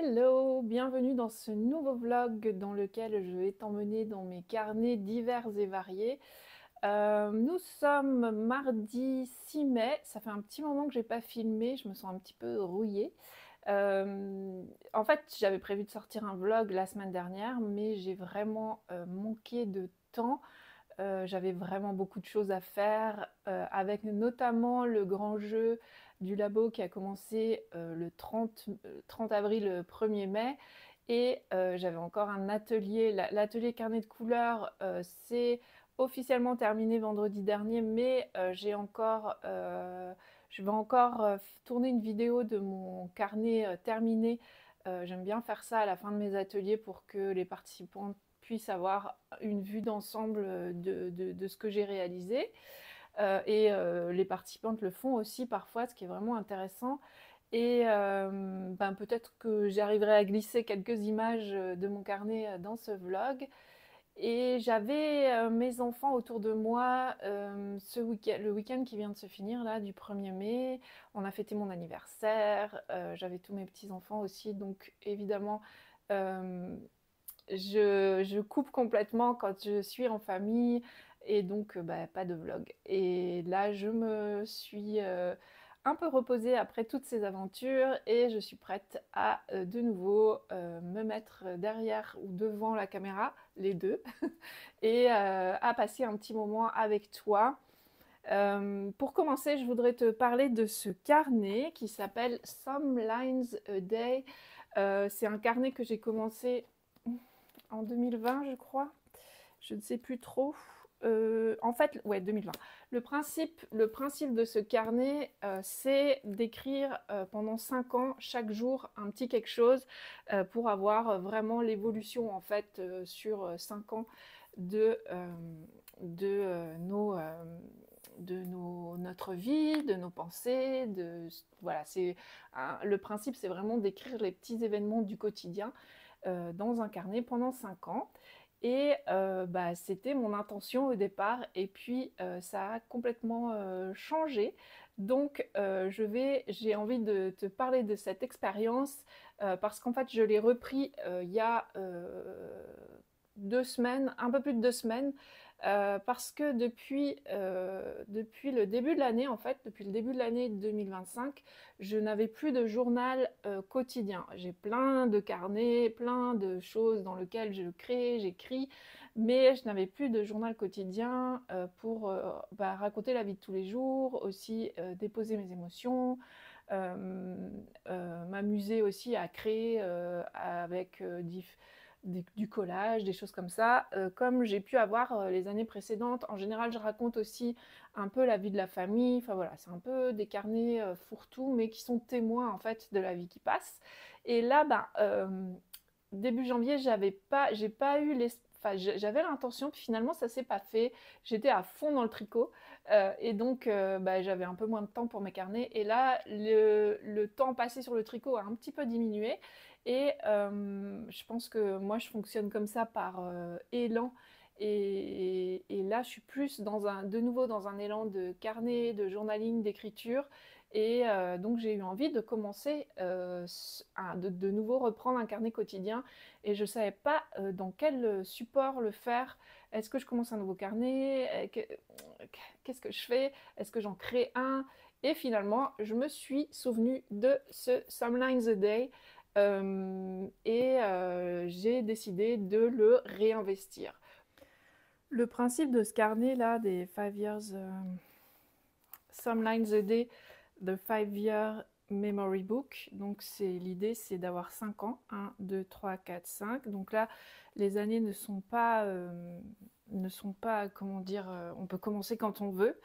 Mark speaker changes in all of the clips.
Speaker 1: Hello, bienvenue dans ce nouveau vlog dans lequel je vais t'emmener dans mes carnets divers et variés. Nous sommes mardi 6 mai, ça fait un petit moment que j'ai pas filmé, je me sens un petit peu rouillée. En fait, j'avais prévu de sortir un vlog la semaine dernière, mais j'ai vraiment manqué de temps. J'avais vraiment beaucoup de choses à faire, avec notamment le grand jeu du labo qui a commencé le 30 avril, 1er mai. Et j'avais encore un atelier, l'atelier carnet de couleurs, c'est officiellement terminé vendredi dernier, mais je vais encore tourner une vidéo de mon carnet terminé. J'aime bien faire ça à la fin de mes ateliers pour que les participants puissent avoir une vue d'ensemble de ce que j'ai réalisé. Les participantes le font aussi parfois, ce qui est vraiment intéressant. Peut-être que j'arriverai à glisser quelques images de mon carnet dans ce vlog. Et j'avais mes enfants autour de moi le week-end qui vient de se finir, là, du 1er mai. On a fêté mon anniversaire. J'avais tous mes petits-enfants aussi. Donc, évidemment, euh, je coupe complètement quand je suis en famille et donc pas de vlog. Et là, je me suis un peu reposée après toutes ces aventures et je suis prête à de nouveau me mettre derrière ou devant la caméra, les deux, et à passer un petit moment avec toi. Pour commencer, je voudrais te parler de ce carnet qui s'appelle Some Lines a Day. C'est un carnet que j'ai commencé en 2020, je crois. Je ne sais plus trop. En fait, ouais, 2020. Le principe de ce carnet, c'est d'écrire pendant 5 ans, chaque jour, un petit quelque chose pour avoir vraiment l'évolution, en fait, sur 5 ans de, euh, de notre vie, de nos pensées. Voilà, le principe, c'est vraiment d'écrire les petits événements du quotidien dans un carnet pendant 5 ans. Et c'était mon intention au départ, et puis ça a complètement changé. Donc j'ai envie de te parler de cette expérience parce qu'en fait je l'ai repris il y a 2 semaines, un peu plus de 2 semaines, parce que depuis le début de l'année, en fait, depuis le début de l'année 2025, je n'avais plus de journal quotidien. J'ai plein de carnets, plein de choses dans lesquelles je crée, j'écris, mais je n'avais plus de journal quotidien pour raconter la vie de tous les jours, aussi déposer mes émotions, m'amuser aussi à créer avec du collage, des choses comme ça, comme j'ai pu avoir les années précédentes. En général, je raconte aussi un peu la vie de la famille. Enfin voilà, c'est un peu des carnets fourre-tout, mais qui sont témoins en fait de la vie qui passe. Et là, début janvier, j'ai pas eu les. Enfin, j'avais l'intention, puis finalement, ça s'est pas fait. J'étais à fond dans le tricot, et donc j'avais un peu moins de temps pour mes carnets. Et là, le temps passé sur le tricot a un petit peu diminué. Et je pense que moi, je fonctionne comme ça par élan. Et là, je suis plus de nouveau dans un élan de carnet, de journaling, d'écriture. Et donc, j'ai eu envie de commencer, de nouveau reprendre un carnet quotidien. Et je ne savais pas dans quel support le faire. Est-ce que je commence un nouveau carnet? Qu'est-ce que je fais? Est-ce que j'en crée un? Et finalement, je me suis souvenue de ce Some Lines a Day. J'ai décidé de le réinvestir. Le principe de ce carnet-là, des 5 years, Some Lines a Day, the 5-year memory book. Donc l'idée, c'est d'avoir 5 ans, 1, 2, 3, 4, 5. Donc là, les années ne sont pas, comment dire, on peut commencer quand on veut.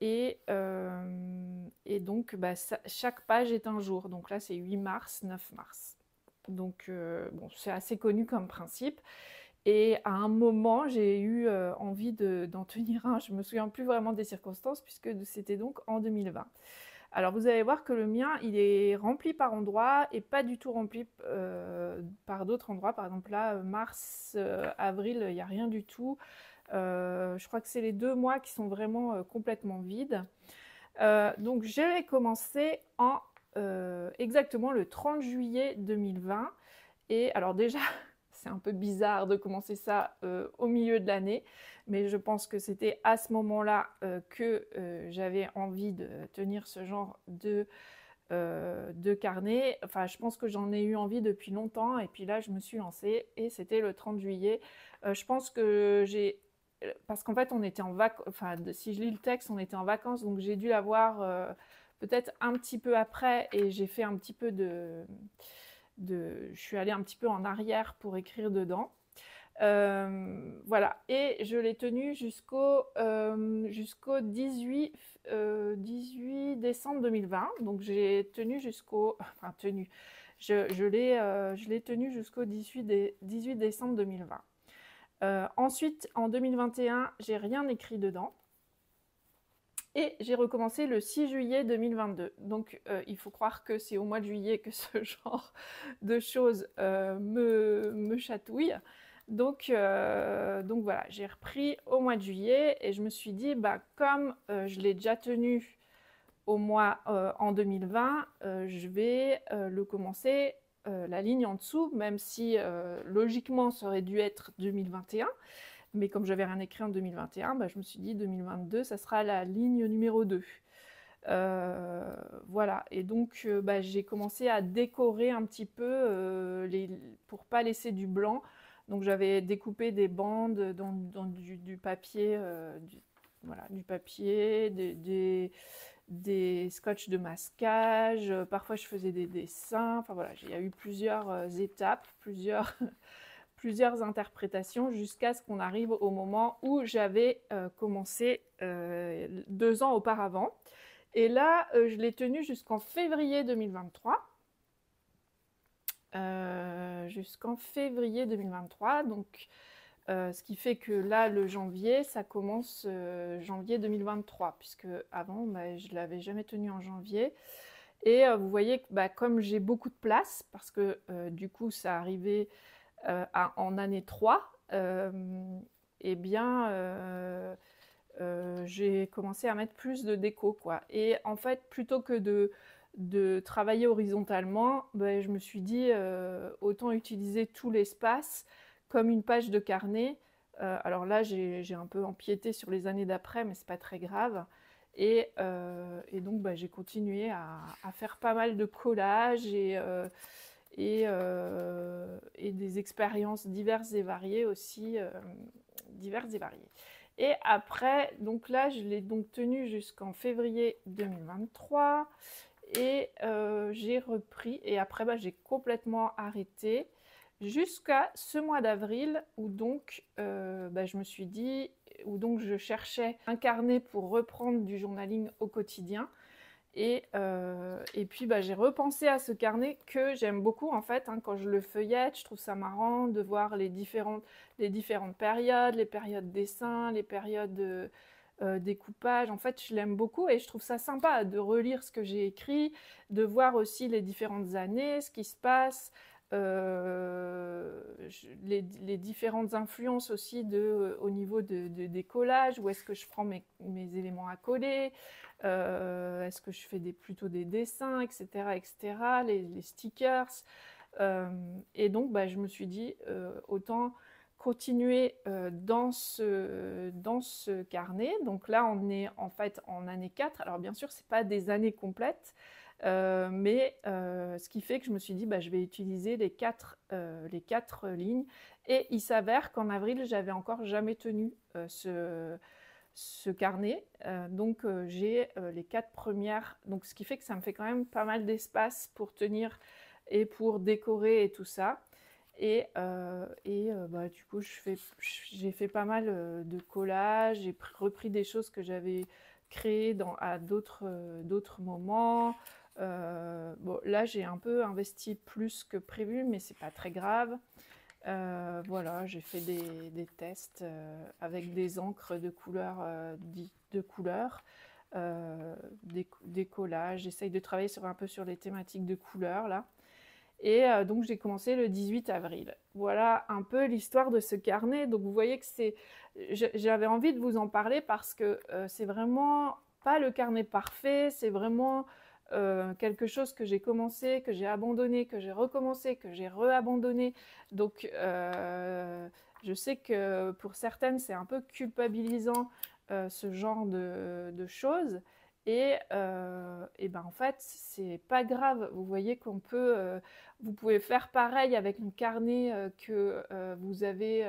Speaker 1: Et donc, chaque page est un jour. Donc là, c'est 8 mars, 9 mars. Donc, c'est assez connu comme principe. Et à un moment, j'ai eu envie d'en tenir un. Je ne me souviens plus vraiment des circonstances, puisque c'était donc en 2020. Alors, vous allez voir que le mien, il est rempli par endroits et pas du tout rempli par d'autres endroits. Par exemple, là, mars, avril, il n'y a rien du tout. Je crois que c'est les 2 mois qui sont vraiment complètement vides. Donc, je vais commencer en exactement le 30 juillet 2020. Et alors déjà, c'est un peu bizarre de commencer ça au milieu de l'année, mais je pense que c'était à ce moment-là que j'avais envie de tenir ce genre de carnet. Enfin, je pense que j'en ai eu envie depuis longtemps, et puis là, je me suis lancée, et c'était le 30 juillet. Je pense que j'ai... Parce qu'en fait, on était en vacances, enfin, si je lis le texte, on était en vacances, donc j'ai dû l'avoir peut-être un petit peu après, et j'ai fait un petit peu je suis allée un petit peu en arrière pour écrire dedans. Voilà, et je l'ai tenu jusqu'au 18 décembre 2020. Donc j'ai tenu jusqu'au... Enfin, tenu. Je l'ai tenu jusqu'au 18 décembre 2020. Ensuite, en 2021, j'ai rien écrit dedans. Et j'ai recommencé le 6 juillet 2022. Donc il faut croire que c'est au mois de juillet que ce genre de choses me chatouille. Donc voilà, j'ai repris au mois de juillet, et je me suis dit, bah, comme je l'ai déjà tenu en 2020, je vais le commencer la ligne en dessous, même si logiquement ça aurait dû être 2021. Mais comme j'avais rien écrit en 2021, bah, je me suis dit 2022, ça sera la ligne numéro 2. Voilà, et donc bah, j'ai commencé à décorer un petit peu pour pas laisser du blanc. Donc j'avais découpé des bandes dans du papier, voilà, du papier, des scotch de masquage. Parfois je faisais des dessins. Enfin voilà, il y a eu plusieurs étapes, plusieurs interprétations, jusqu'à ce qu'on arrive au moment où j'avais commencé 2 ans auparavant. Et là, je l'ai tenu jusqu'en février 2023. Jusqu'en février 2023. Donc, ce qui fait que là, le janvier, ça commence janvier 2023, puisque avant, bah, je ne l'avais jamais tenu en janvier. Et vous voyez que bah, comme j'ai beaucoup de place, parce que du coup, ça arrivait en année 3, eh bien, j'ai commencé à mettre plus de déco, quoi. Et en fait, plutôt que de travailler horizontalement, ben, je me suis dit autant utiliser tout l'espace comme une page de carnet. Alors là, j'ai un peu empiété sur les années d'après, mais c'est pas très grave. Et donc, bah, j'ai continué à faire pas mal de collages et des expériences diverses et variées aussi, diverses et variées. Et après, donc là, je l'ai donc tenu jusqu'en février 2023, et j'ai repris, et après, bah, j'ai complètement arrêté jusqu'à ce mois d'avril, où donc bah, je me suis dit, où donc je cherchais un carnet pour reprendre du journaling au quotidien. Et puis bah, j'ai repensé à ce carnet que j'aime beaucoup en fait, hein, quand je le feuillette, je trouve ça marrant de voir les différentes périodes, les périodes dessin, les périodes découpage. En fait, je l'aime beaucoup, et je trouve ça sympa de relire ce que j'ai écrit, de voir aussi les différentes années, ce qui se passe, les différentes influences aussi au niveau des collages, où est-ce que je prends mes éléments à coller. Est-ce que je fais plutôt des dessins, etc., etc., les stickers. Et donc, bah, je me suis dit, autant continuer dans ce carnet. Donc là, on est en fait en année 4. Alors bien sûr, ce n'est pas des années complètes, mais ce qui fait que je me suis dit, bah, je vais utiliser les quatre lignes. Et il s'avère qu'en avril, j'avais encore jamais tenu ce carnet. Donc j'ai les 4 premières, donc ce qui fait que ça me fait quand même pas mal d'espace pour tenir et pour décorer et tout ça. Bah, du coup, j'ai fait pas mal de collages, j'ai repris des choses que j'avais créées à d'autres moments. Bon, là, j'ai un peu investi plus que prévu, mais c'est pas très grave. Voilà, j'ai fait des tests avec des encres de couleurs, des collages. J'essaye de travailler un peu sur les thématiques de couleurs là. Et donc j'ai commencé le 18 avril. Voilà un peu l'histoire de ce carnet. Donc vous voyez que j'avais envie de vous en parler parce que c'est vraiment pas le carnet parfait, c'est vraiment quelque chose que j'ai commencé, que j'ai abandonné, que j'ai recommencé, que j'ai re-abandonné. Donc, je sais que pour certaines, c'est un peu culpabilisant ce genre de choses. Et ben en fait, c'est pas grave. Vous voyez qu'on peut, vous pouvez faire pareil avec un carnet que vous avez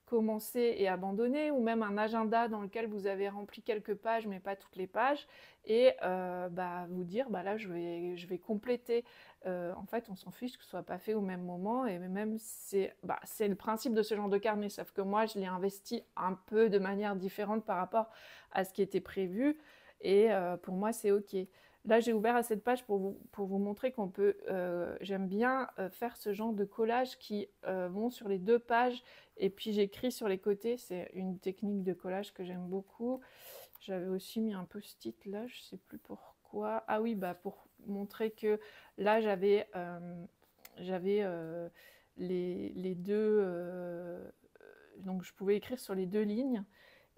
Speaker 1: commencé et abandonné, ou même un agenda dans lequel vous avez rempli quelques pages, mais pas toutes les pages, et bah, vous dire, bah là, je vais compléter. En fait, on s'en fiche que ce soit pas fait au même moment, et même c'est le principe de ce genre de carnet, sauf que moi, je l'ai investi un peu de manière différente par rapport à ce qui était prévu, et pour moi, c'est OK. Là, j'ai ouvert à cette page pour vous montrer qu'on peut, j'aime bien faire ce genre de collage qui vont sur les deux pages, et puis j'écris sur les côtés. C'est une technique de collage que j'aime beaucoup. J'avais aussi mis un post-it là, je sais plus pourquoi. Ah oui, bah pour montrer que là, j'avais les deux... donc je pouvais écrire sur les deux lignes.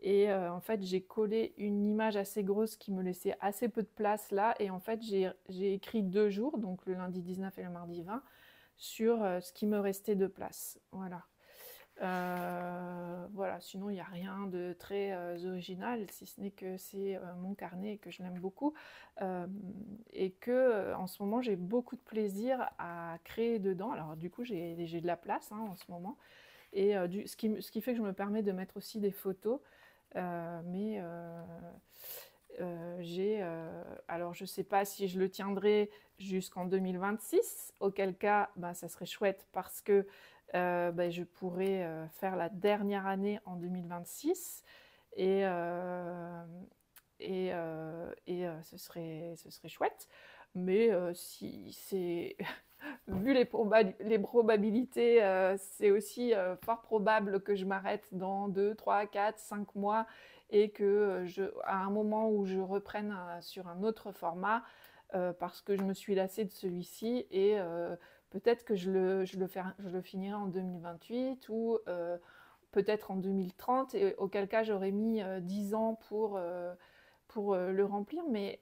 Speaker 1: Et en fait, j'ai collé une image assez grosse qui me laissait assez peu de place là. Et en fait, j'ai écrit 2 jours, donc le lundi 19 et le mardi 20, sur ce qui me restait de place. Voilà. Voilà, sinon il n'y a rien de très original, si ce n'est que c'est mon carnet et que je l'aime beaucoup. Et que en ce moment, j'ai beaucoup de plaisir à créer dedans. Alors du coup, j'ai de la place en ce moment. Et ce qui fait que je me permets de mettre aussi des photos. Mais alors je ne sais pas si je le tiendrai jusqu'en 2026, auquel cas bah, ça serait chouette parce que bah, je pourrais faire la dernière année en 2026, et, ce serait chouette. Mais si c'est vu les probabilités, c'est aussi fort probable que je m'arrête dans 2, 3, 4, 5 mois, et que à un moment où je reprenne sur un autre format, parce que je me suis lassée de celui-ci, et peut-être que je le finirai en 2028, ou peut-être en 2030, et auquel cas j'aurais mis 10 ans pour le remplir, mais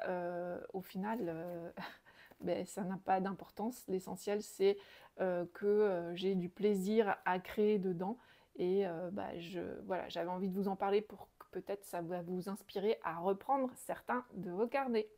Speaker 1: au final, ben, ça n'a pas d'importance. L'essentiel, c'est que j'ai du plaisir à créer dedans. Et bah, voilà, j'avais envie de vous en parler pour que peut-être ça va vous inspirer à reprendre certains de vos carnets.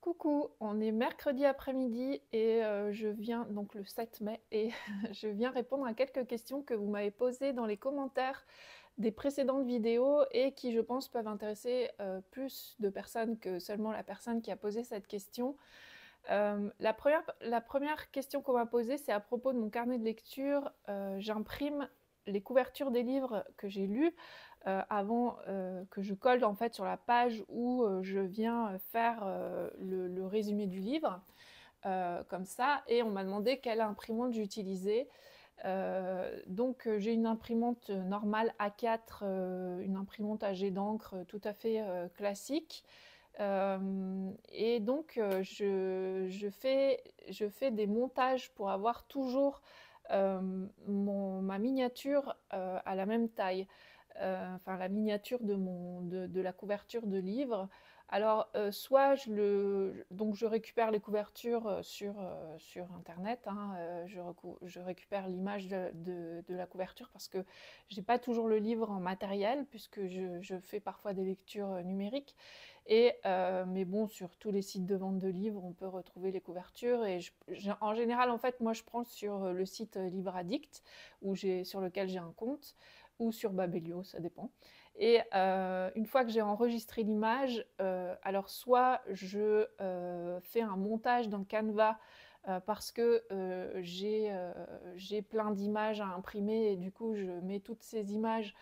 Speaker 1: Coucou, on est mercredi après-midi, et je viens, donc le 7 mai, et je viens répondre à quelques questions que vous m'avez posées dans les commentaires des précédentes vidéos, et qui, je pense, peuvent intéresser plus de personnes que seulement la personne qui a posé cette question. La première question qu'on m'a posée, c'est à propos de mon carnet de lecture. J'imprime les couvertures des livres que j'ai lus avant que je colle en fait sur la page où je viens faire le résumé du livre, comme ça, et on m'a demandé quelle imprimante j'utilisais. Donc j'ai une imprimante normale A4, une imprimante à jet d'encre tout à fait classique. Et donc je fais des montages pour avoir toujours ma miniature à la même taille, enfin la miniature de la couverture de livre. Alors soit donc je récupère les couvertures sur internet, je récupère l'image de la couverture, parce que j'ai pas toujours le livre en matériel, puisque je fais parfois des lectures numériques. Mais bon, sur tous les sites de vente de livres, on peut retrouver les couvertures. Et en général, en fait, moi, je prends sur le site Livre Addict, sur lequel j'ai un compte, ou sur Babelio, ça dépend. Et une fois que j'ai enregistré l'image, alors soit je fais un montage dans Canva parce que j'ai plein d'images à imprimer et du coup je mets toutes ces images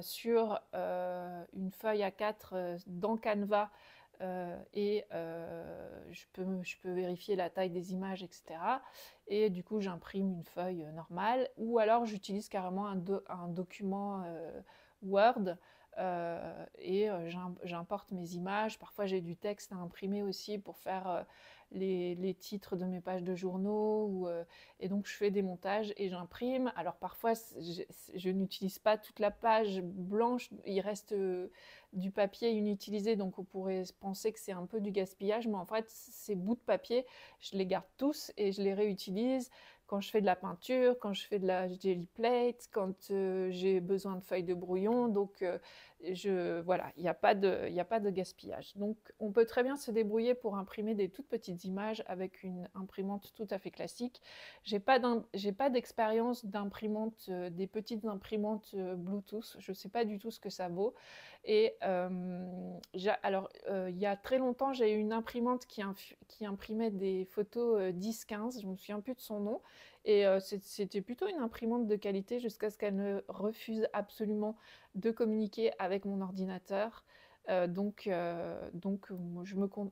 Speaker 1: sur une feuille A4 dans Canva et je peux vérifier la taille des images, etc. Et du coup j'imprime une feuille normale ou alors j'utilise carrément un document Word et j'importe mes images. Parfois j'ai du texte à imprimer aussi pour faire les titres de mes pages de journaux et donc je fais des montages et j'imprime. Alors parfois je n'utilise pas toute la page blanche, il reste du papier inutilisé, donc on pourrait penser que c'est un peu du gaspillage, mais en fait ces bouts de papier je les garde tous et je les réutilise quand je fais de la peinture, quand je fais de la jelly plate, quand j'ai besoin de feuilles de brouillon. Donc voilà, il n'y a pas de gaspillage. Donc on peut très bien se débrouiller pour imprimer des toutes petites images avec une imprimante tout à fait classique. J'ai pas d'expérience d'imprimante, des petites imprimantes Bluetooth. Je ne sais pas du tout ce que ça vaut. Et il y a très longtemps, j'ai eu une imprimante qui imprimait des photos 10-15, je ne me souviens plus de son nom. Et c'était plutôt une imprimante de qualité jusqu'à ce qu'elle ne refuse absolument de communiquer avec mon ordinateur. Moi,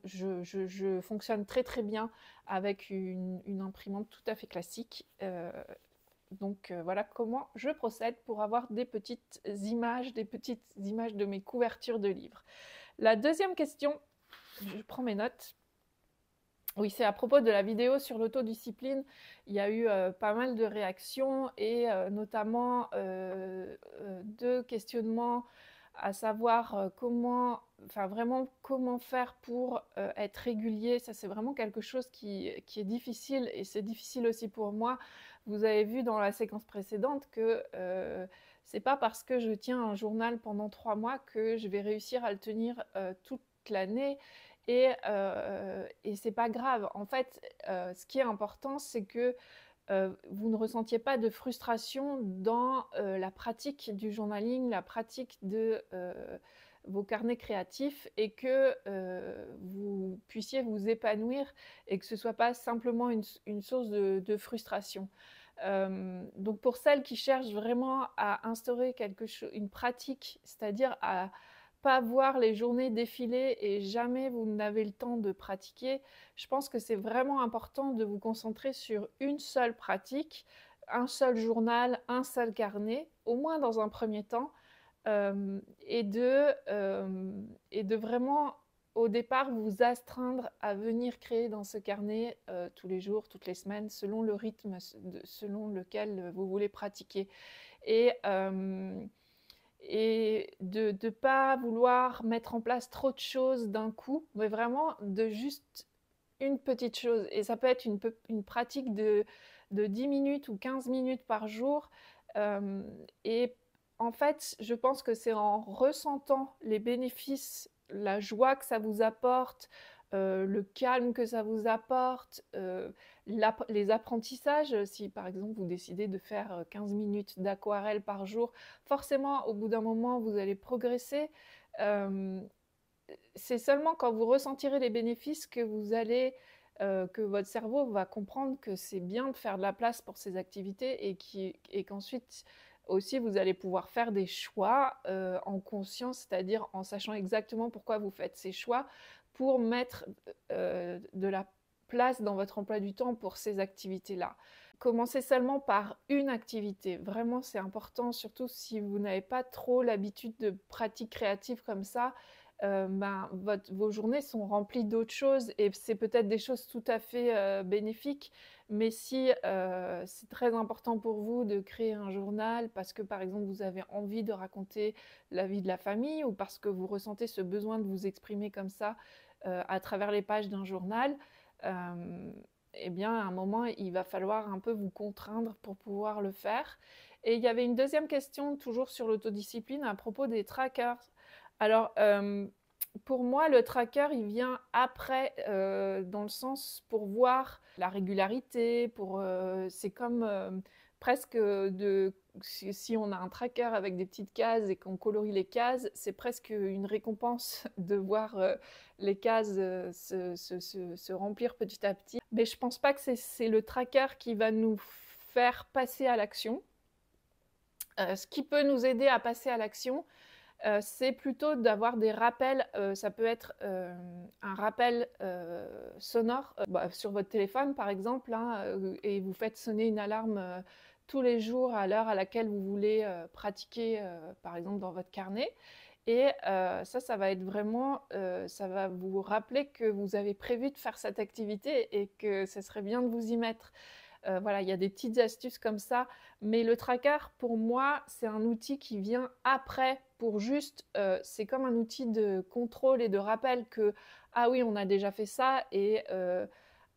Speaker 1: je fonctionne très très bien avec une imprimante tout à fait classique. Voilà comment je procède pour avoir des petites images de mes couvertures de livres. La deuxième question, je prends mes notes. Oui, c'est à propos de la vidéo sur l'autodiscipline. Il y a eu pas mal de réactions et notamment deux questionnements, à savoir comment faire pour être régulier. Ça, c'est vraiment quelque chose qui est difficile et c'est difficile aussi pour moi. Vous avez vu dans la séquence précédente que c'est pas parce que je tiens un journal pendant 3 mois que je vais réussir à le tenir toute l'année. Et c'est pas grave. En fait, ce qui est important, c'est que vous ne ressentiez pas de frustration dans la pratique du journaling, la pratique de vos carnets créatifs et que vous puissiez vous épanouir et que ce ne soit pas simplement une source de frustration. Donc pour celles qui cherchent vraiment à instaurer une pratique, c'est-à-dire à pas voir les journées défiler et jamais vous n'avez le temps de pratiquer, je pense que c'est vraiment important de vous concentrer sur une seule pratique, un seul journal, un seul carnet, au moins dans un premier temps, et de vraiment au départ vous astreindre à venir créer dans ce carnet tous les jours, toutes les semaines, selon le rythme selon lequel vous voulez pratiquer. Et de ne pas vouloir mettre en place trop de choses d'un coup, mais vraiment de juste une petite chose. Et ça peut être une pratique de 10 minutes ou 15 minutes par jour. Et en fait, je pense que c'est en ressentant les bénéfices, la joie que ça vous apporte, le calme que ça vous apporte, les apprentissages. Si par exemple vous décidez de faire 15 minutes d'aquarelle par jour, forcément au bout d'un moment vous allez progresser. C'est seulement quand vous ressentirez les bénéfices que que votre cerveau va comprendre que c'est bien de faire de la place pour ces activités et qu'ensuite aussi vous allez pouvoir faire des choix en conscience, c'est-à-dire en sachant exactement pourquoi vous faites ces choix pour mettre de la place dans votre emploi du temps pour ces activités-là. Commencez seulement par une activité. Vraiment, c'est important, surtout si vous n'avez pas trop l'habitude de pratiques créatives comme ça. Vos journées sont remplies d'autres choses et c'est peut-être des choses tout à fait bénéfiques, mais si c'est très important pour vous de créer un journal parce que par exemple vous avez envie de raconter la vie de la famille ou parce que vous ressentez ce besoin de vous exprimer comme ça à travers les pages d'un journal, eh bien à un moment il va falloir un peu vous contraindre pour pouvoir le faire. Et il y avait une deuxième question toujours sur l'autodiscipline à propos des trackers. Alors, Pour moi, le tracker, il vient après, dans le sens pour voir la régularité, c'est comme presque si on a un tracker avec des petites cases et qu'on colorie les cases, c'est presque une récompense de voir les cases se remplir petit à petit. Mais je pense pas que c'est le tracker qui va nous faire passer à l'action. Ce qui peut nous aider à passer à l'action, c'est plutôt d'avoir des rappels. Ça peut être un rappel sonore sur votre téléphone, par exemple, hein, et vous faites sonner une alarme tous les jours à l'heure à laquelle vous voulez pratiquer, par exemple, dans votre carnet. Et ça va être vraiment, ça va vous rappeler que vous avez prévu de faire cette activité et que ce serait bien de vous y mettre. Voilà, il y a des petites astuces comme ça, mais le tracker, pour moi, c'est un outil qui vient après pour juste, c'est comme un outil de contrôle et de rappel que, ah oui, on a déjà fait ça et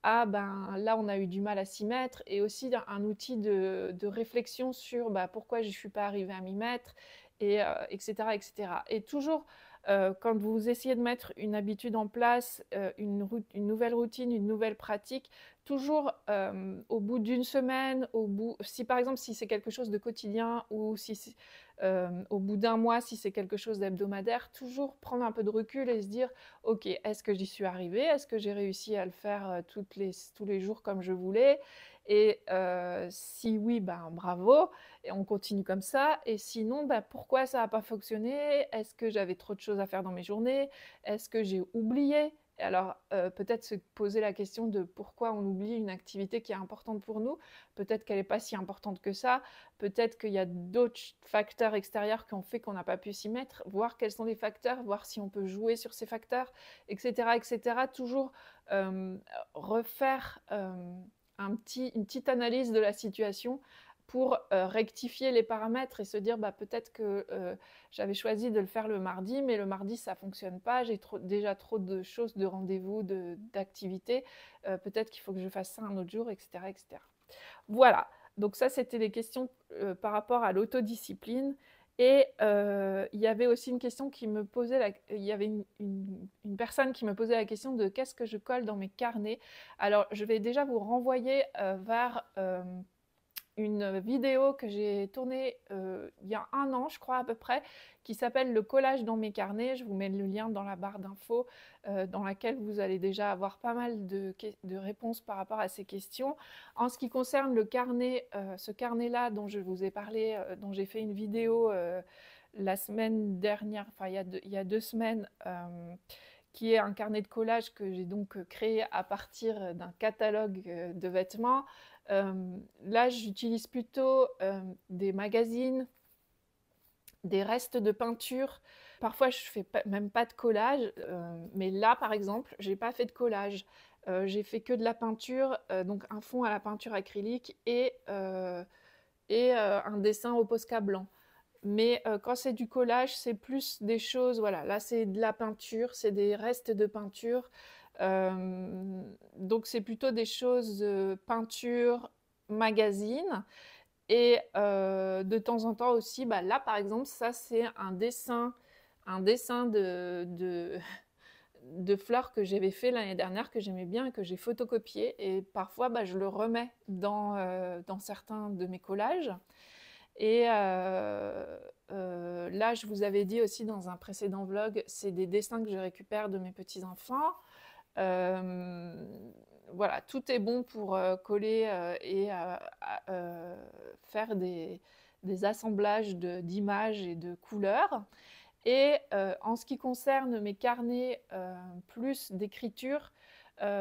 Speaker 1: ah ben là, on a eu du mal à s'y mettre et aussi un outil de réflexion sur bah, pourquoi je ne suis pas arrivée à m'y mettre, et, etc., etc. Et toujours, quand vous essayez de mettre une habitude en place, une nouvelle routine, une nouvelle pratique, toujours au bout d'une semaine, si par exemple si c'est quelque chose de quotidien ou si au bout d'un mois si c'est quelque chose d'hebdomadaire, toujours prendre un peu de recul et se dire ok, est-ce que j'y suis arrivée? Est-ce que j'ai réussi à le faire tous les jours comme je voulais? Et si oui, ben bravo, et on continue comme ça. Et sinon, ben, pourquoi ça n'a pas fonctionné? Est-ce que j'avais trop de choses à faire dans mes journées? Est-ce que j'ai oublié? Et alors, peut-être se poser la question de pourquoi on oublie une activité qui est importante pour nous. Peut-être qu'elle n'est pas si importante que ça. Peut-être qu'il y a d'autres facteurs extérieurs qui ont fait qu'on n'a pas pu s'y mettre. Voir quels sont les facteurs, voir si on peut jouer sur ces facteurs, etc. etc. Toujours refaire une petite analyse de la situation pour rectifier les paramètres et se dire bah, peut-être que j'avais choisi de le faire le mardi, mais le mardi ça ne fonctionne pas, j'ai déjà trop de choses, de rendez-vous, d'activités, peut-être qu'il faut que je fasse ça un autre jour, etc. etc. Voilà, donc ça c'était les questions par rapport à l'autodiscipline. Et il y avait aussi une question qui me posait, il y avait une personne qui me posait la question de qu'est-ce que je colle dans mes carnets. Alors je vais déjà vous renvoyer vers une vidéo que j'ai tournée il y a 1 an, je crois à peu près, qui s'appelle Le collage dans mes carnets. Je vous mets le lien dans la barre d'infos, dans laquelle vous allez déjà avoir pas mal de réponses par rapport à ces questions. En ce qui concerne le carnet, ce carnet-là dont je vous ai parlé, dont j'ai fait une vidéo la semaine dernière, enfin il y a 2 semaines, qui est un carnet de collage que j'ai donc créé à partir d'un catalogue de vêtements. Là, j'utilise plutôt des magazines, des restes de peinture. Parfois, je fais même pas de collage, mais là, par exemple, j'ai pas fait de collage. J'ai fait que de la peinture, donc un fond à la peinture acrylique et un dessin au Posca blanc. Mais quand c'est du collage, c'est plus des choses, voilà, là c'est de la peinture, c'est des restes de peinture. Donc c'est plutôt des choses peinture, magazine. Et de temps en temps aussi, bah, là par exemple, ça c'est un dessin de fleurs que j'avais fait l'année dernière, que j'aimais bien et que j'ai photocopié. Et parfois, bah, je le remets dans certains de mes collages. Et là, je vous avais dit aussi dans un précédent vlog, c'est des dessins que je récupère de mes petits-enfants. Voilà, tout est bon pour coller et faire des assemblages d'images et de couleurs. Et en ce qui concerne mes carnets plus d'écriture,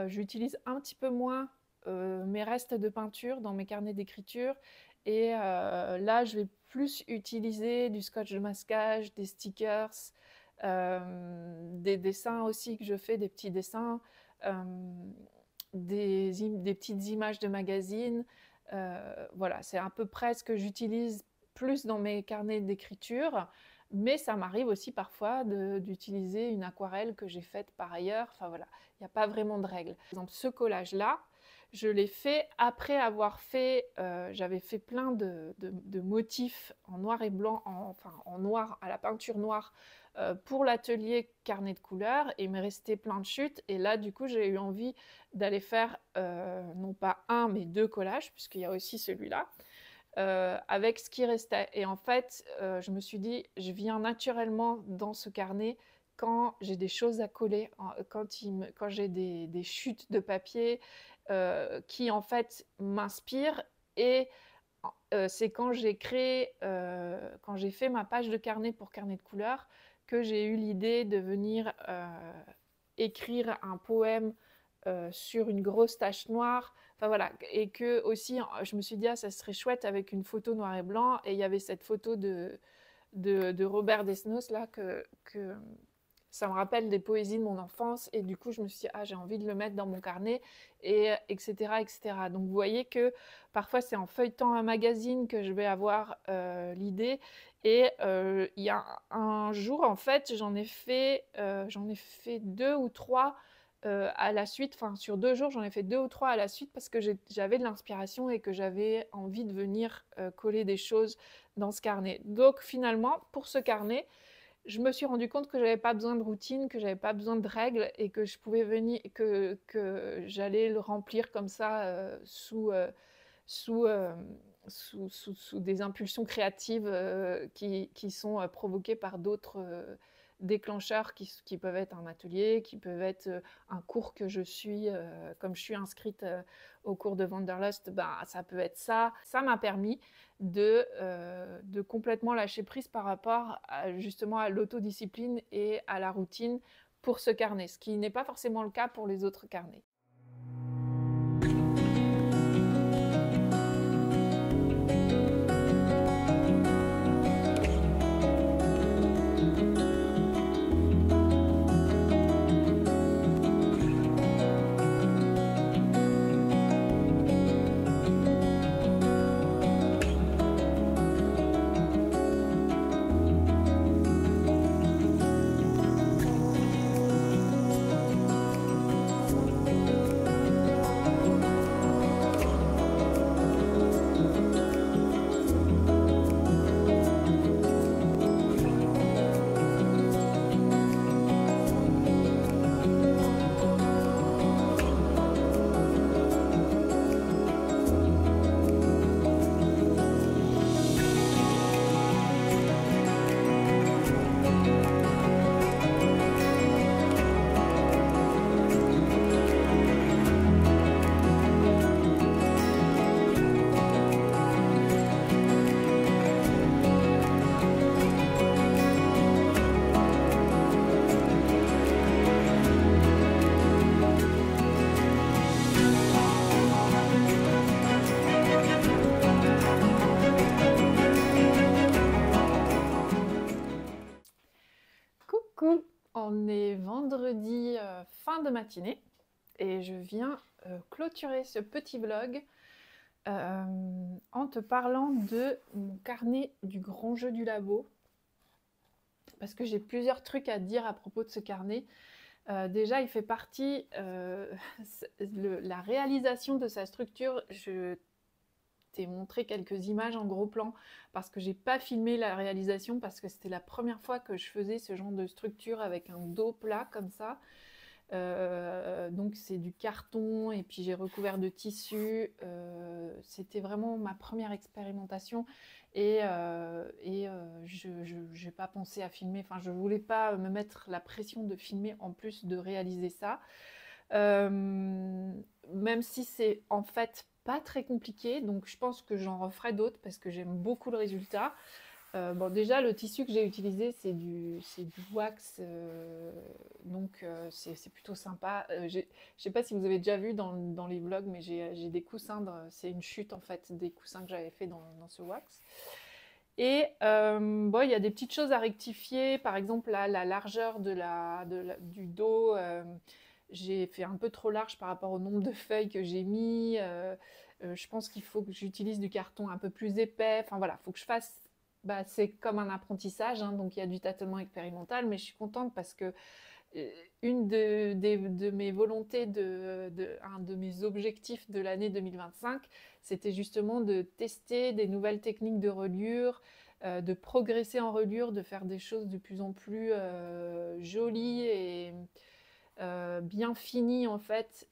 Speaker 1: j'utilise un petit peu moins mes restes de peinture dans mes carnets d'écriture. Et là, je vais plus utiliser du scotch de masquage, des stickers, des dessins aussi que je fais, des petits dessins, des petites images de magazines. Voilà, c'est à peu près ce que j'utilise plus dans mes carnets d'écriture. Mais ça m'arrive aussi parfois d'utiliser une aquarelle que j'ai faite par ailleurs. Enfin voilà, il n'y a pas vraiment de règle. Par exemple, ce collage-là, Je l'ai fait après avoir fait, j'avais fait plein de motifs en noir et blanc, enfin en noir, à la peinture noire, pour l'atelier carnet de couleurs, et il me restait plein de chutes. Et là, du coup, j'ai eu envie d'aller faire non pas un, mais deux collages, puisqu'il y a aussi celui-là, avec ce qui restait. Et en fait, je me suis dit, je viens naturellement dans ce carnet quand j'ai des choses à coller, quand j'ai des chutes de papier qui en fait m'inspirent. Et c'est quand j'ai créé, quand j'ai fait ma page de carnet pour carnet de couleurs, que j'ai eu l'idée de venir écrire un poème sur une grosse tache noire. Enfin voilà, et que aussi, je me suis dit, ah, ça serait chouette avec une photo noir et blanc. Et il y avait cette photo de Robert Desnos là que ça me rappelle des poésies de mon enfance, et du coup je me suis dit, ah, j'ai envie de le mettre dans mon carnet, et etc etc. Donc vous voyez que parfois c'est en feuilletant un magazine que je vais avoir l'idée. Et il y a un jour en fait j'en ai fait deux ou trois à la suite, enfin sur 2 jours j'en ai fait 2 ou 3 à la suite, parce que j'avais de l'inspiration et que j'avais envie de venir coller des choses dans ce carnet. Donc finalement pour ce carnet, je me suis rendu compte que j'avais pas besoin de routine, que j'avais pas besoin de règles, et que je pouvais venir, que j'allais le remplir comme ça sous, euh, sous des impulsions créatives qui sont provoquées par d'autres déclencheurs qui peuvent être un atelier, qui peuvent être un cours que je suis, comme je suis inscrite au cours de Wanderlust, bah, ça peut être ça. Ça m'a permis de complètement lâcher prise par rapport justement à l'autodiscipline et à la routine pour ce carnet, ce qui n'est pas forcément le cas pour les autres carnets. Coucou, on est vendredi fin de matinée, et je viens clôturer ce petit vlog en te parlant de mon carnet du grand jeu du labo, parce que j'ai plusieurs trucs à dire à propos de ce carnet. Déjà, il fait partie, la réalisation de sa structure. Je t'ai montré quelques images en gros plan parce que j'ai pas filmé la réalisation, parce que c'était la première fois que je faisais ce genre de structure avec un dos plat comme ça. Donc c'est du carton et puis j'ai recouvert de tissu. C'était vraiment ma première expérimentation, et je n'ai pas pensé à filmer. Enfin, je voulais pas me mettre la pression de filmer en plus de réaliser ça. Même si c'est en fait pas très compliqué, donc je pense que j'en referai d'autres parce que j'aime beaucoup le résultat. Bon, déjà, le tissu que j'ai utilisé, c'est du wax, donc c'est plutôt sympa. Je ne sais pas si vous avez déjà vu dans les vlogs, mais j'ai des coussins, c'est une chute en fait, des coussins que j'avais fait dans ce wax. Et bon, il y a des petites choses à rectifier, par exemple là, la largeur du dos. J'ai fait un peu trop large par rapport au nombre de feuilles que j'ai mis. Je pense qu'il faut que j'utilise du carton un peu plus épais. Enfin voilà, il faut que je fasse. Bah, c'est comme un apprentissage, hein, donc il y a du tâtonnement expérimental, mais je suis contente parce que euh, une de mes volontés, un de mes objectifs de l'année 2025, c'était justement de tester des nouvelles techniques de reliure, de progresser en reliure, de faire des choses de plus en plus jolies et bien finies en fait.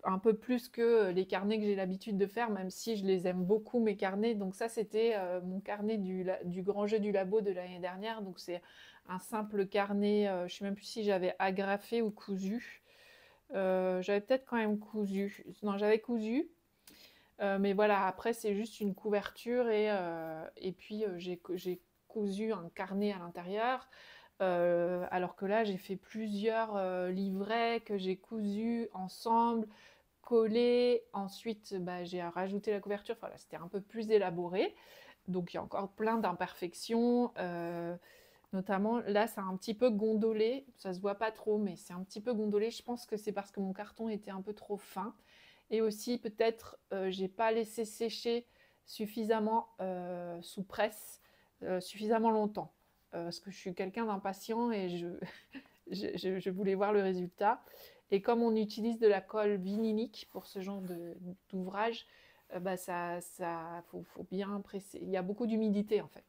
Speaker 1: Un peu plus que les carnets que j'ai l'habitude de faire, même si je les aime beaucoup, mes carnets. Donc ça, c'était mon carnet du grand jeu du labo de l'année dernière. Donc c'est un simple carnet, je ne sais même plus si j'avais agrafé ou cousu. J'avais peut-être quand même cousu. Non, j'avais cousu. Mais voilà, après, c'est juste une couverture et puis j'ai cousu un carnet à l'intérieur. Alors que là, j'ai fait plusieurs livrets que j'ai cousus ensemble, collés. Ensuite, bah, j'ai rajouté la couverture. Enfin, là, c'était un peu plus élaboré. Donc, il y a encore plein d'imperfections. Notamment, là, c'est un petit peu gondolé. Ça se voit pas trop, mais c'est un petit peu gondolé. Je pense que c'est parce que mon carton était un peu trop fin. Et aussi, peut-être, j'ai pas laissé sécher suffisamment sous presse, suffisamment longtemps. Parce que je suis quelqu'un d'impatient et je voulais voir le résultat. Et comme on utilise de la colle vinylique pour ce genre d'ouvrage, bah faut bien presser. Il y a beaucoup d'humidité en fait.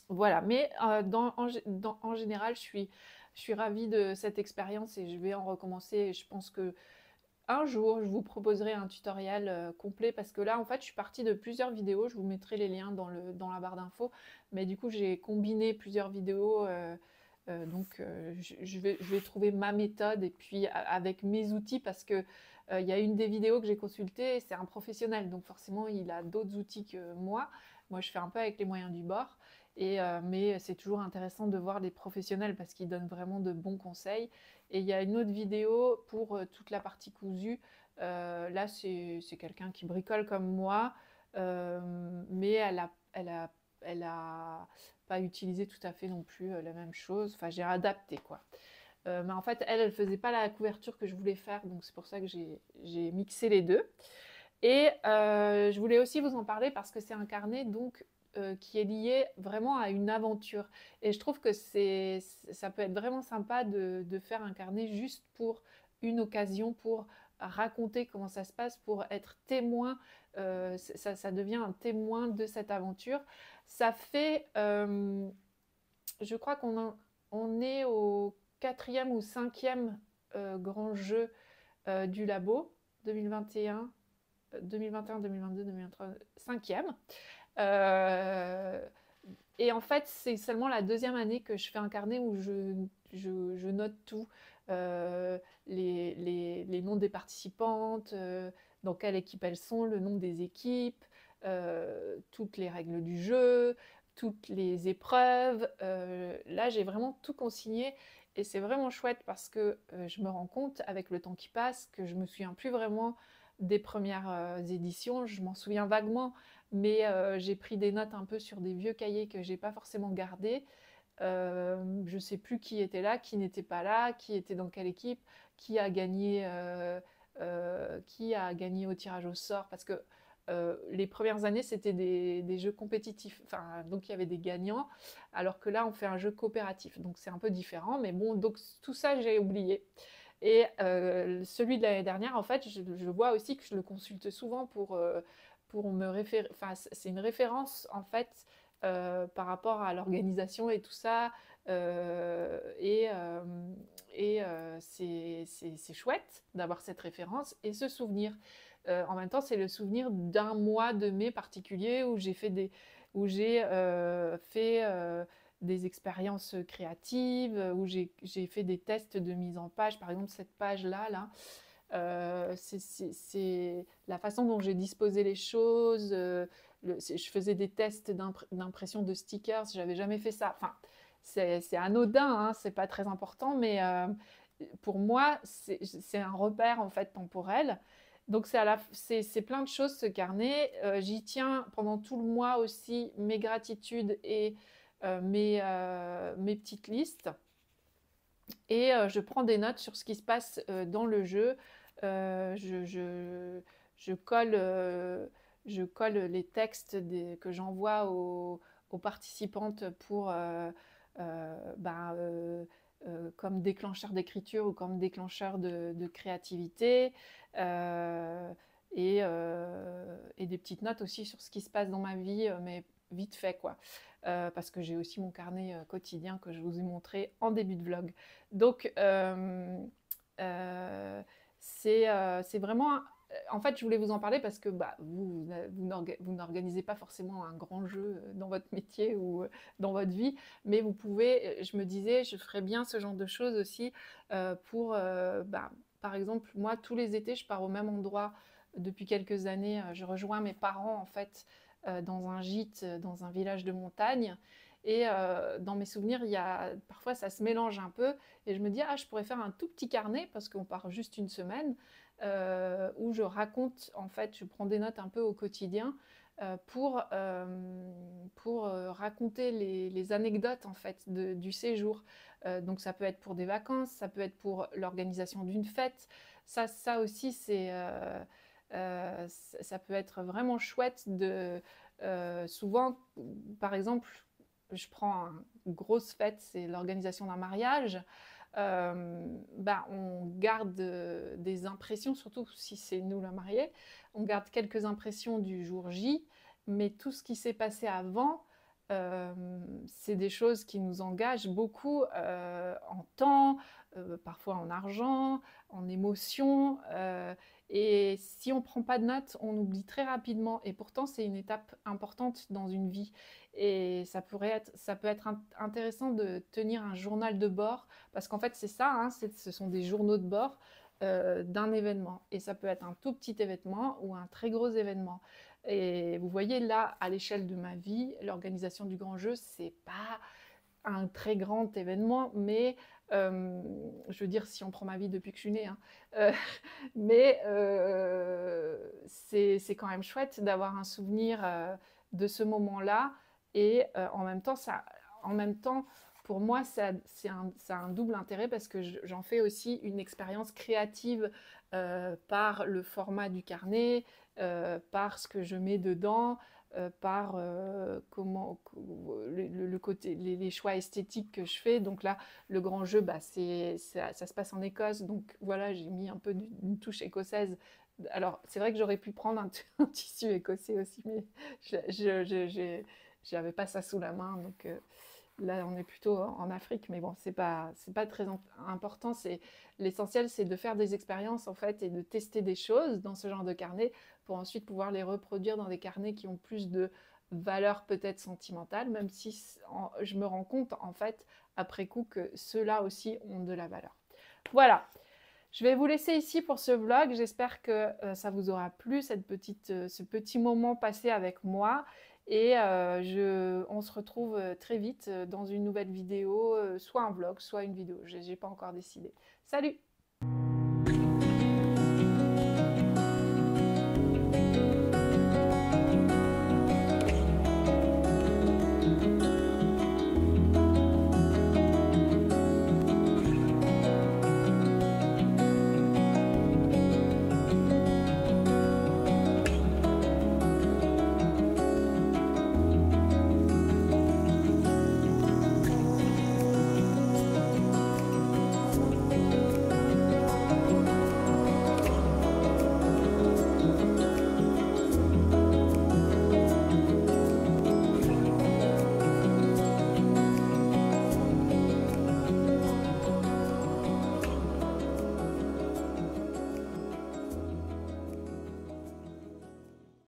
Speaker 1: Voilà, mais en général, je suis ravie de cette expérience et je vais en recommencer. Et je pense que un jour, je vous proposerai un tutoriel complet parce que là, en fait, je suis partie de plusieurs vidéos. Je vous mettrai les liens dans la barre d'infos. Mais du coup, j'ai combiné plusieurs vidéos. Donc, je vais trouver ma méthode et puis avec mes outils parce que il y a une des vidéos que j'ai consultées, c'est un professionnel. Donc, forcément, il a d'autres outils que moi. Moi, je fais un peu avec les moyens du bord. Mais c'est toujours intéressant de voir les professionnels parce qu'ils donnent vraiment de bons conseils. Et il y a une autre vidéo pour toute la partie cousue. Là, c'est quelqu'un qui bricole comme moi, mais elle a pas utilisé tout à fait non plus la même chose. Enfin, j'ai adapté quoi. Mais en fait, elle faisait pas la couverture que je voulais faire, donc c'est pour ça que j'ai mixé les deux. Et je voulais aussi vous en parler parce que c'est un carnet donc qui est lié vraiment à une aventure. Et je trouve que ça peut être vraiment sympa de faire un carnet juste pour une occasion, pour raconter comment ça se passe, pour être témoin. Ça devient un témoin de cette aventure. Ça fait, je crois on est au quatrième ou cinquième grand jeu du labo 2021. 2021, 2022, 2023, cinquième. Euh, et en fait, c'est seulement la deuxième année que je fais un carnet où je note tout. Euh, les noms des participantes, dans quelle équipe elles sont, le nom des équipes, toutes les règles du jeu, toutes les épreuves. Là, j'ai vraiment tout consigné et c'est vraiment chouette parce que je me rends compte avec le temps qui passe que je me souviens plus vraiment des premières éditions. Je m'en souviens vaguement, mais j'ai pris des notes un peu sur des vieux cahiers que j'ai pas forcément gardés. Je sais plus qui était là, qui n'était pas là, qui était dans quelle équipe, qui a gagné au tirage au sort, parce que les premières années c'était des jeux compétitifs, enfin, donc il y avait des gagnants, alors que là on fait un jeu coopératif, donc c'est un peu différent, mais bon, donc tout ça j'ai oublié. Et celui de l'année dernière, en fait, je vois aussi que je le consulte souvent pour me référer. Enfin, c'est une référence, en fait, par rapport à l'organisation et tout ça. C'est chouette d'avoir cette référence et ce souvenir. En même temps, c'est le souvenir d'un mois de mai particulier où j'ai fait des expériences créatives, où j'ai fait des tests de mise en page. Par exemple, cette page-là, c'est la façon dont j'ai disposé les choses. Je faisais des tests d'impression de stickers, j'avais jamais fait ça. Enfin, c'est anodin, hein, c'est pas très important, mais pour moi, c'est un repère en fait temporel. Donc c'est plein de choses ce carnet. J'y tiens pendant tout le mois aussi mes gratitudes et mes petites listes. Et je prends des notes sur ce qui se passe dans le jeu. Euh, je, je- je colle, je colle les textes que j'envoie aux participantes pour comme déclencheur d'écriture ou comme déclencheur de créativité, et des petites notes aussi sur ce qui se passe dans ma vie, mais vite fait quoi. Parce que j'ai aussi mon carnet quotidien que je vous ai montré en début de vlog. Donc c'est vraiment... En fait, je voulais vous en parler parce que bah, vous n'organisez pas forcément un grand jeu dans votre métier ou dans votre vie, mais vous pouvez, je me disais, je ferais bien ce genre de choses aussi pour, bah, par exemple, moi, tous les étés, je pars au même endroit depuis quelques années. Je rejoins mes parents, en fait, dans un gîte, dans un village de montagne. Et dans mes souvenirs, parfois ça se mélange un peu. Et je me dis, ah, je pourrais faire un tout petit carnet, parce qu'on part juste une semaine, où je raconte, en fait, je prends des notes un peu au quotidien pour raconter les anecdotes, en fait, du séjour. Donc ça peut être pour des vacances, ça peut être pour l'organisation d'une fête. Ça aussi, ça peut être vraiment chouette souvent, par exemple, je prends une grosse fête, c'est l'organisation d'un mariage. Bah, on garde des impressions, surtout si c'est nous la mariée, on garde quelques impressions du jour J, mais tout ce qui s'est passé avant, euh, c'est des choses qui nous engagent beaucoup en temps, parfois en argent, en émotion. Et si on ne prend pas de notes, on oublie très rapidement. Et pourtant, c'est une étape importante dans une vie. Et ça peut être intéressant de tenir un journal de bord, parce qu'en fait, c'est ça, hein, ce sont des journaux de bord d'un événement. Et ça peut être un tout petit événement ou un très gros événement. Et vous voyez là, à l'échelle de ma vie, l'organisation du grand jeu, c'est pas un très grand événement, mais je veux dire, si on prend ma vie depuis que je suis née, hein, euh, mais c'est quand même chouette d'avoir un souvenir de ce moment-là. Et en même temps, pour moi, ça a un double intérêt, parce que j'en fais aussi une expérience créative par le format du carnet, par ce que je mets dedans, par le côté, les choix esthétiques que je fais. Donc là, le grand jeu, bah, ça se passe en Écosse, donc voilà, j'ai mis un peu une touche écossaise. Alors, c'est vrai que j'aurais pu prendre un tissu écossais aussi, mais je n'avais pas ça sous la main, donc là, on est plutôt en Afrique, mais bon, c'est pas très important. L'essentiel, c'est de faire des expériences, en fait, et de tester des choses dans ce genre de carnet pour ensuite pouvoir les reproduire dans des carnets qui ont plus de valeur peut-être sentimentale, même si je me rends compte, en fait, après coup, que ceux-là aussi ont de la valeur. Voilà. Je vais vous laisser ici pour ce vlog. J'espère que ça vous aura plu, ce petit moment passé avec moi. Et on se retrouve très vite dans une nouvelle vidéo, soit un vlog, soit une vidéo. Je n'ai pas encore décidé. Salut!